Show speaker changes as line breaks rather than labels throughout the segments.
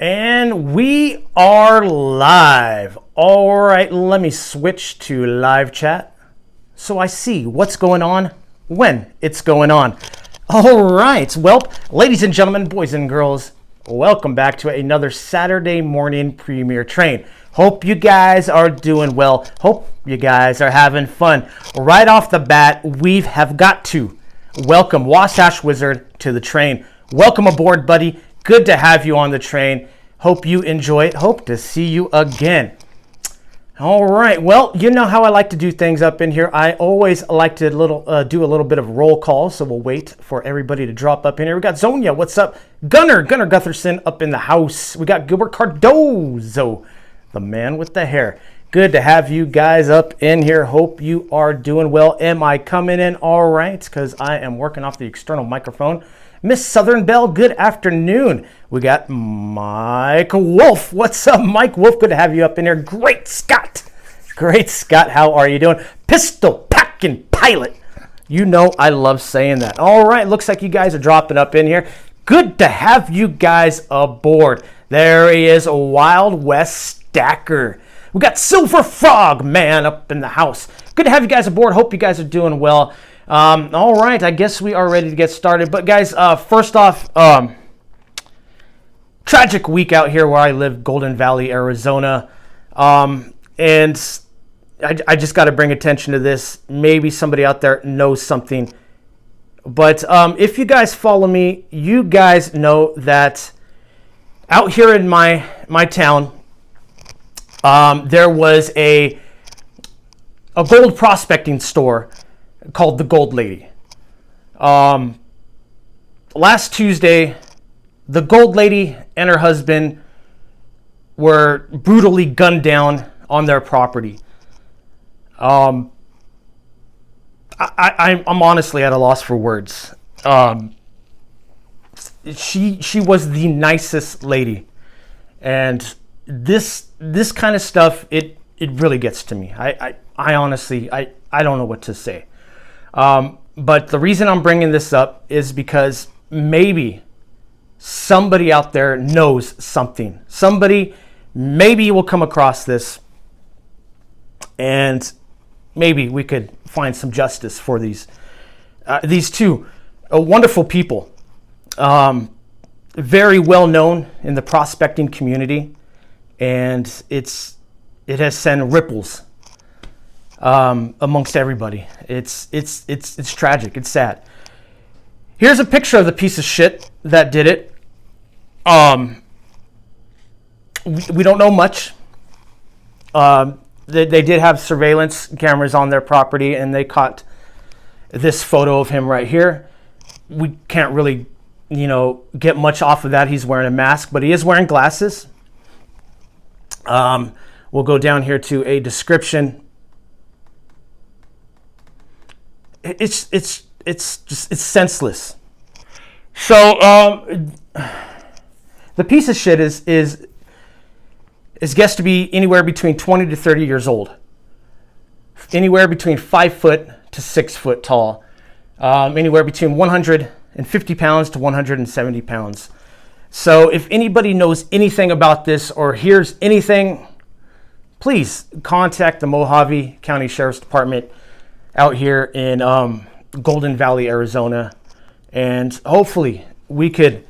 And we are live. All right, let me switch to live chat so I see what's going on when it's going on. All right, well, ladies and gentlemen, boys and girls, welcome back to another Saturday morning Premier Train. Hope you guys are doing well. Hope you guys are having fun. Right off the bat, we have got to welcome Wasatch Wizard to the train. Welcome aboard, buddy. Good to have you on the train. Hope you enjoy it. Hope to see you again. All right. Well, you know how I like to do things up in here. I always like to do a little bit of roll call, so we'll wait for everybody to drop up in here. We got Zonia. What's up? Gunnar Gutherson up in the house. We got Gilbert Cardozo, the man with the hair. Good to have you guys up in here. Hope you are doing well. Am I coming in all right? Because I am working off the external microphone. Miss Southern Belle, good afternoon. We got Mike Wolf. What's up, Mike Wolf? Good to have you up in here. Great Scott. Great Scott, how are you doing? Pistol Packing Pilot. You know I love saying that. All right, looks like you guys are dropping up in here. Good to have you guys aboard. There he is, a Wild West Stacker. We got Silver Frog Man up in the house. Good to have you guys aboard. Hope you guys are doing well. All right, I guess we are ready to get started. But guys, first off, tragic week out here where I live, Golden Valley, Arizona. And I just got to bring attention to this. Maybe somebody out there knows something. But if you guys follow me, you guys know that out here in my town, there was a gold prospecting store called the Gold Lady. Last Tuesday, the Gold Lady and her husband were brutally gunned down on their property. I'm honestly at a loss for words. She was the nicest lady, and this kind of stuff it really gets to me. I honestly don't know what to say. But the reason I'm bringing this up is because maybe somebody out there knows something. Somebody maybe will come across this, and maybe we could find some justice for these two wonderful people. Very well known in the prospecting community, and it has sent ripples amongst everybody. It's tragic. It's sad. Here's a picture of the piece of shit that did it. We don't know much. They did have surveillance cameras on their property, and they caught this photo of him right here. We can't really, get much off of that. He's wearing a mask, but he is wearing glasses. We'll go down here to a description. It's senseless. So the piece of shit is guessed to be anywhere between 20 to 30 years old, anywhere between 5 foot to 6 foot tall, anywhere between 150 pounds to 170 pounds. So if anybody knows anything about this or hears anything, please contact the Mojave County Sheriff's Department out here in Golden Valley, Arizona, and hopefully we could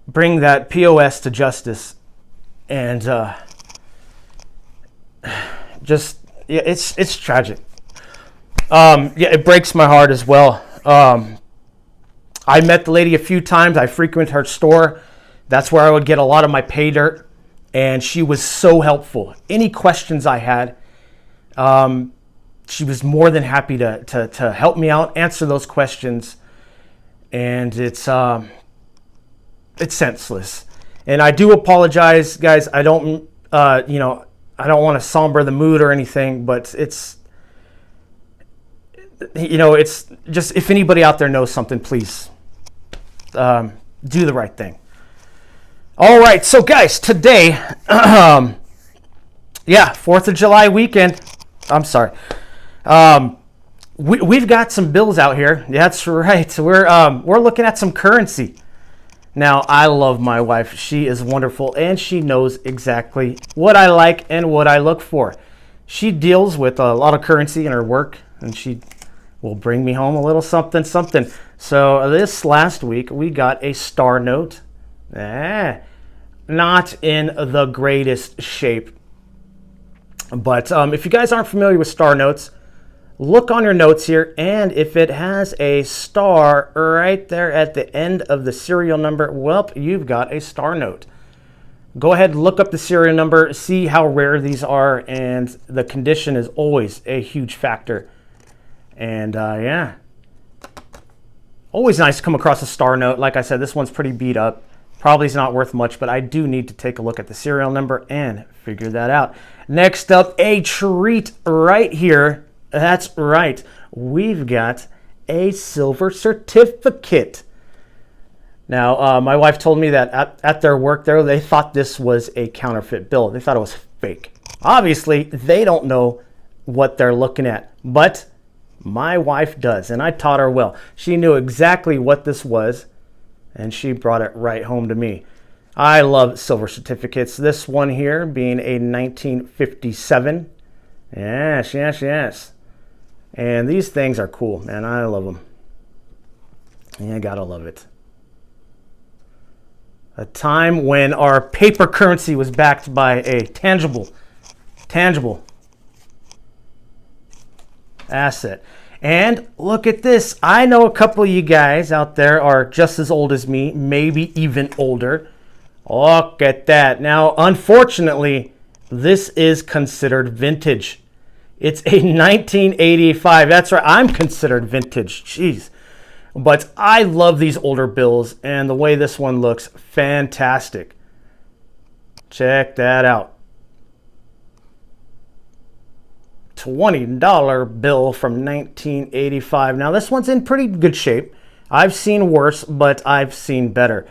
bring that POS to justice. And it's tragic. It breaks my heart as well. I met the lady a few times. I frequent her store. That's where I would get a lot of my pay dirt, and she was so helpful. Any questions I had, she was more than happy to help me out, answer those questions, and it's senseless. And I do apologize, guys. I don't, I don't want to somber the mood or anything, but it's just, if anybody out there knows something, please do the right thing. All right, so guys, today, 4th of July weekend. I'm sorry. We've got some bills out here. That's right. We're looking at some currency. Now, I love my wife. She is wonderful, and she knows exactly what I like and what I look for. She deals with a lot of currency in her work, and she will bring me home a little something, something. So this last week, we got a star note. Not in the greatest shape. But if you guys aren't familiar with star notes, look on your notes here, and if it has a star right there at the end of the serial number, well, you've got a star note. Go ahead, look up the serial number, see how rare these are, and the condition is always a huge factor. And yeah, always nice to come across a star note. Like I said, this one's pretty beat up. Probably is not worth much, but I do need to take a look at the serial number and figure that out. Next up, a treat right here. That's right, we've got a silver certificate. Now, my wife told me that at their work there, they thought this was a counterfeit bill. They thought it was fake. Obviously, they don't know what they're looking at, but my wife does, and I taught her well. She knew exactly what this was, and she brought it right home to me. I love silver certificates. This one here being a 1957. Yes, yes, yes. And these things are cool, man. I love them. Yeah, gotta love it. A time when our paper currency was backed by a tangible asset. And look at this. I know a couple of you guys out there are just as old as me, maybe even older. Look at that. Now, unfortunately, this is considered vintage. It's a 1985. That's right. I'm considered vintage. Jeez. But I love these older bills, and the way this one looks, fantastic. Check that out. $20 bill from 1985. Now, this one's in pretty good shape. I've seen worse, but I've seen better.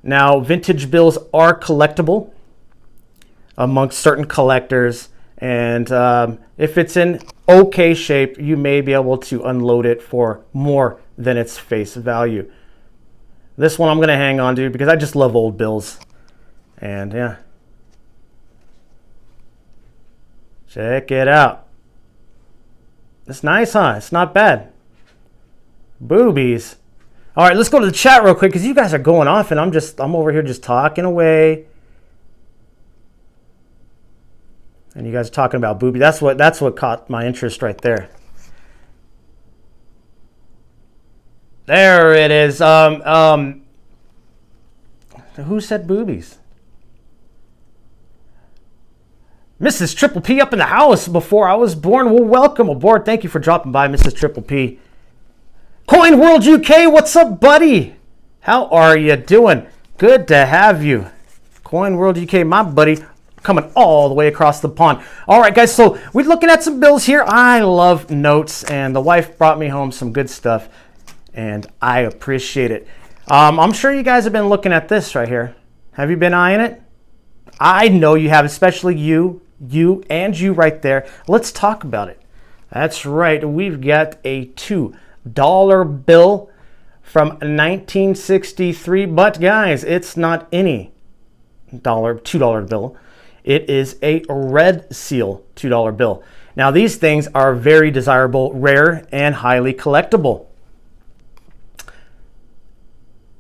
Now, vintage bills are collectible amongst certain collectors. And if it's in okay shape, you may be able to unload it for more than its face value. This one I'm going to hang on to because I just love old bills. And yeah. Check it out. It's nice, huh? It's not bad. Boobies. All right, let's go to the chat real quick because you guys are going off and I'm over here just talking away. And you guys are talking about booby. That's what caught my interest right there. There it is. Who said boobies? Mrs. Triple P up in the house before I was born. Well, welcome aboard. Thank you for dropping by, Mrs. Triple P. Coin World UK, what's up, buddy? How are you doing? Good to have you. Coin World UK, my buddy. Coming all the way across the pond. All right, guys, so we're looking at some bills here. I love notes, and the wife brought me home some good stuff, and I appreciate it. I'm sure you guys have been looking at this right here. Have you been eyeing it? I know you have, especially you and you right there. Let's talk about it. That's right. We've got a $2 bill from 1963, but guys, it's not any $2 bill. It is a red seal $2 bill. Now, these things are very desirable, rare, and highly collectible.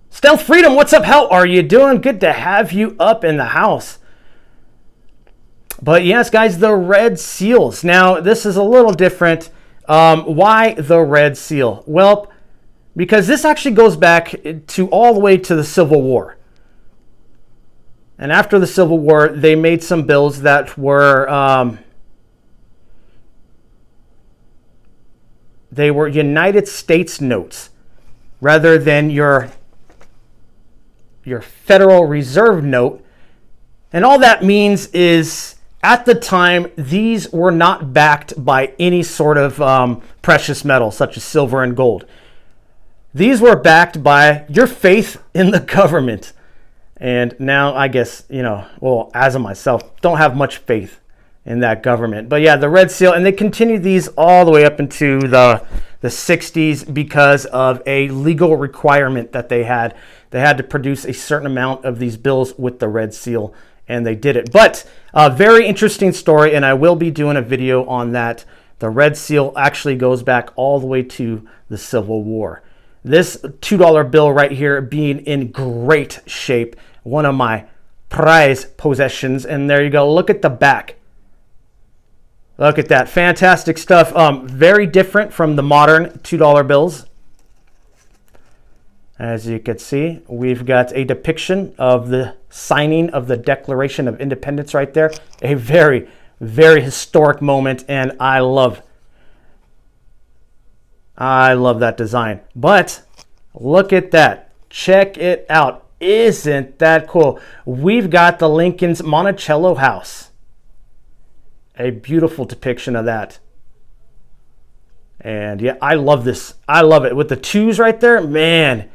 Stealth Freedom, what's up? How are you doing? Good to have you up in the house. But yes, guys, the red seals. Now, this is a little different. Why the red seal? Well, because this actually goes back to all the way to the Civil War. And after the Civil War, they made some bills that were they were United States notes rather than your Federal Reserve note. And all that means is at the time, these were not backed by any sort of precious metal such as silver and gold. These were backed by your faith in the government. And now I guess, well, as of myself, don't have much faith in that government. But yeah, the Red Seal, and they continued these all the way up into the 60s because of a legal requirement that they had. They had to produce a certain amount of these bills with the Red Seal, and they did it. But a very interesting story, and I will be doing a video on that. The Red Seal actually goes back all the way to the Civil War. This $2 bill right here being in great shape, one of my prized possessions. And there you go. Look at the back. Look at that. Fantastic stuff. Very different from the modern $2 bills. As you can see, we've got a depiction of the signing of the Declaration of Independence right there. A very, very historic moment, and I love that design. But look at that. Check it out. Isn't that cool? We've got the Lincoln's Monticello House. A beautiful depiction of that. And yeah, I love this. I love it. With the twos right there, man,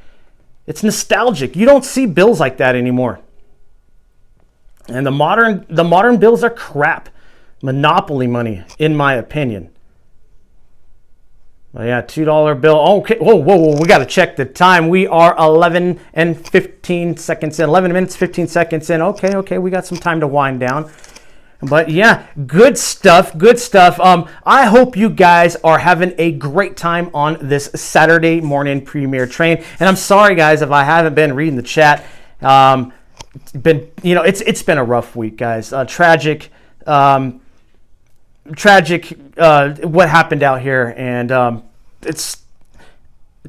it's nostalgic. You don't see bills like that anymore. And the modern bills are crap. Monopoly money, in my opinion. Well, yeah, $2 bill. Okay, whoa, we got to check the time. We are 11 and 15 seconds in. 11 minutes, 15 seconds in. Okay, we got some time to wind down. But yeah, good stuff. I hope you guys are having a great time on this Saturday morning Premier Train. And I'm sorry, guys, if I haven't been reading the chat. It's been a rough week, guys. Tragic. What happened out here, and it's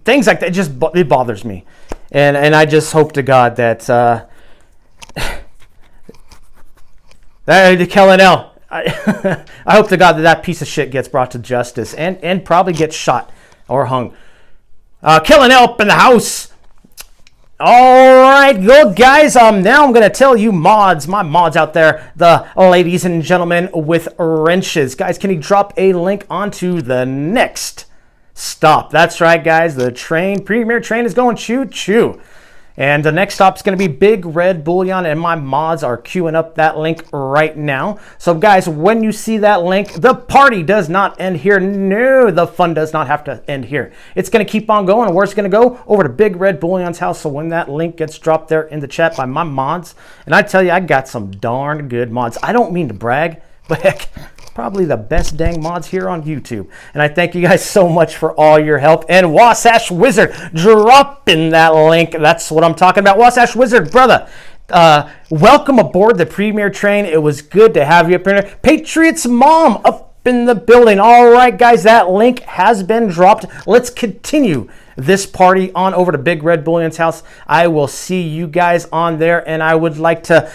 things like that. It bothers me, and I just hope to God that Kellen L. I hope to God that piece of shit gets brought to justice and probably gets shot or hung. Kellen L. up in the house. All right, good guys. Now I'm going to tell you my mods out there, the ladies and gentlemen with wrenches. Guys, can you drop a link onto the next stop? That's right, guys. The Premier Train is going choo-choo. And the next stop is going to be Big Red Bullion, and my mods are queuing up that link right now. So, guys, when you see that link, the party does not end here. No, the fun does not have to end here. It's going to keep on going, and where's it going to go? Over to Big Red Bullion's house. So when that link gets dropped there in the chat by my mods, and I tell you, I got some darn good mods. I don't mean to brag, but heck, probably the best dang mods here on YouTube. And I thank you guys so much for all your help. And Wasatch Wizard, dropping that link. That's what I'm talking about. Wasatch Wizard, brother. Welcome aboard the Premier Train. It was good to have you up here. Patriots Mom up in the building. All right, guys, that link has been dropped. Let's continue this party on over to Big Red Bullion's house. I will see you guys on there, and I would like to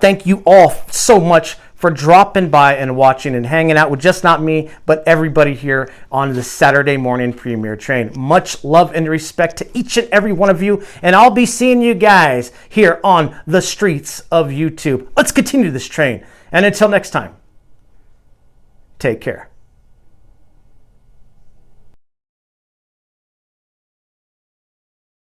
thank you all so much for dropping by and watching and hanging out with just not me, but everybody here on the Saturday morning Premier Train. Much love and respect to each and every one of you, and I'll be seeing you guys here on the streets of YouTube. Let's continue this train, and until next time, take care.